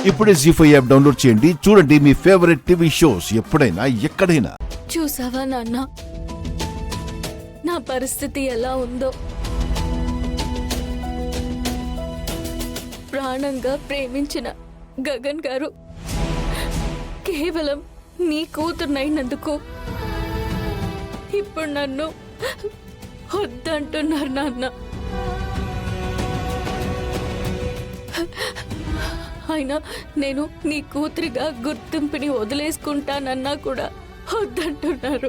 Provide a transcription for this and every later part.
ఇప్పుడే జీ5 app download చేయండి. చూడండి మీ ఫేవరెట్ టీవీ షోస్ ఎప్పుడైనా ఎక్కడైనా. చూసావా నాన్న, నా పరిస్థితి ఎలా ఉందో. ప్రాణంగా ప్రేమించిన గగన్ గారు కేవలం నీ కూతురునైనందుకు ఇప్పుడు నన్ను వద్దంటున్నారు నాన్న. అయినా నేను నీ కూతురిగా గుర్తింపుని వదిలేసుకుంటానన్నా కూడా వద్దంటున్నారు.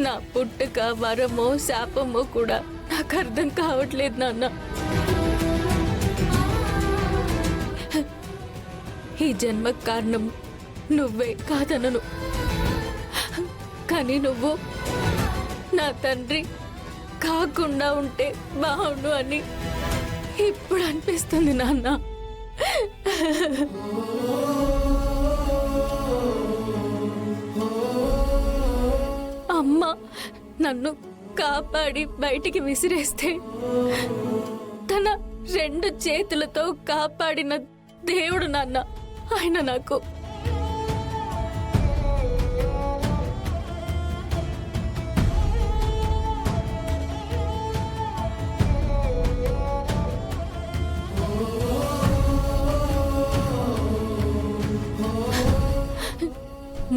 నా పుట్టుక వరమో శాపమో కూడా నాకు అర్థం కావట్లేదు నాన్న. ఈ జన్మ కారణం నువ్వే కాదనను, కానీ నువ్వు నా తండ్రి కాకుండా ఉంటే బావును అని ఇప్పుడు అనిపిస్తుంది నాన్న. అమ్మ నన్ను కాపాడి బయటికి విసిరేస్తే తన 2 చేతులతో కాపాడిన దేవుడు నాన్న ఆయన నాకు.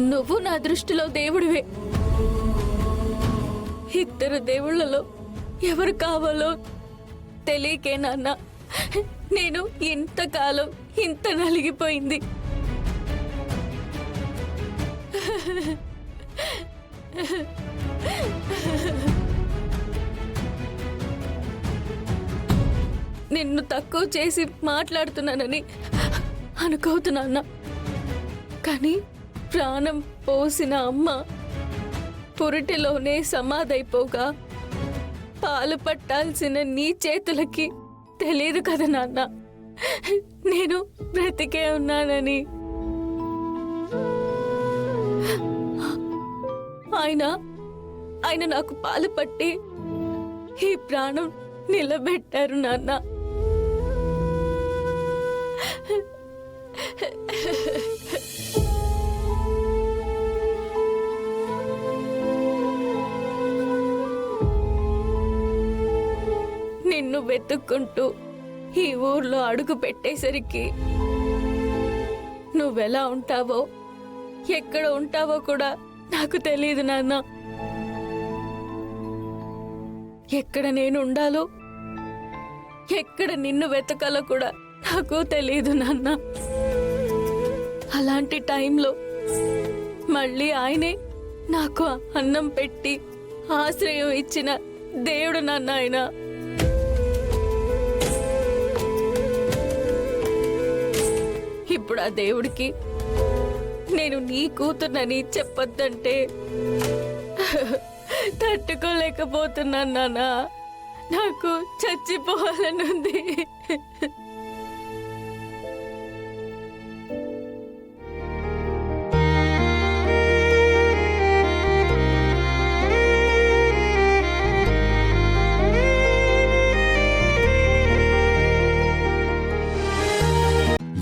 నువ్వు నా దృష్టిలో దేవుడివే. ఇద్దరు దేవుళ్ళలో ఎవరు కావాలో తెలియకే నాన్న నేను ఇంతకాలం ఇంత నలిగిపోయింది. నిన్ను తక్కువ చేసి మాట్లాడుతున్నానని అనుకోతున్నానా, కానీ ప్రాణం పోసిన అమ్మ పురిటిలోనే సమాధైపోగా పాలు పట్టాల్సిన నీ చేతులకి తెలియదు కదా నాన్న నేను బ్రతికే ఉన్నానని. ఆయన నాకు పాలు పట్టి ఈ ప్రాణం నిలబెట్టారు నాన్న. నిన్ను వెతుక్కుంటూ ఈ ఊర్లో అడుగు పెట్టేసరికి నువ్వెలా ఉంటావో ఎక్కడ ఉంటావో కూడా నాకు తెలియదు నాన్న. ఎక్కడ నేను ఉండాలో ఎక్కడ నిన్ను వెతకాలో కూడా నాకు తెలియదు నాన్న. అలాంటి టైంలో మళ్ళీ ఆయనే నాకు అన్నం పెట్టి ఆశ్రయం ఇచ్చిన దేవుడు నాన్న ఆయన. ఇప్పుడు ఆ దేవుడికి నేను నీ కూతుర్నని చెప్పొద్దంటే తట్టుకోలేకపోతున్నాను నాన్న. నాకు చచ్చిపోవాలనుంది.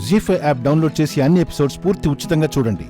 జీ5 యాప్ డౌన్లోడ్ చేసి అన్ని ఎపిసోడ్స్ పూర్తి ఉచితంగా చూడండి.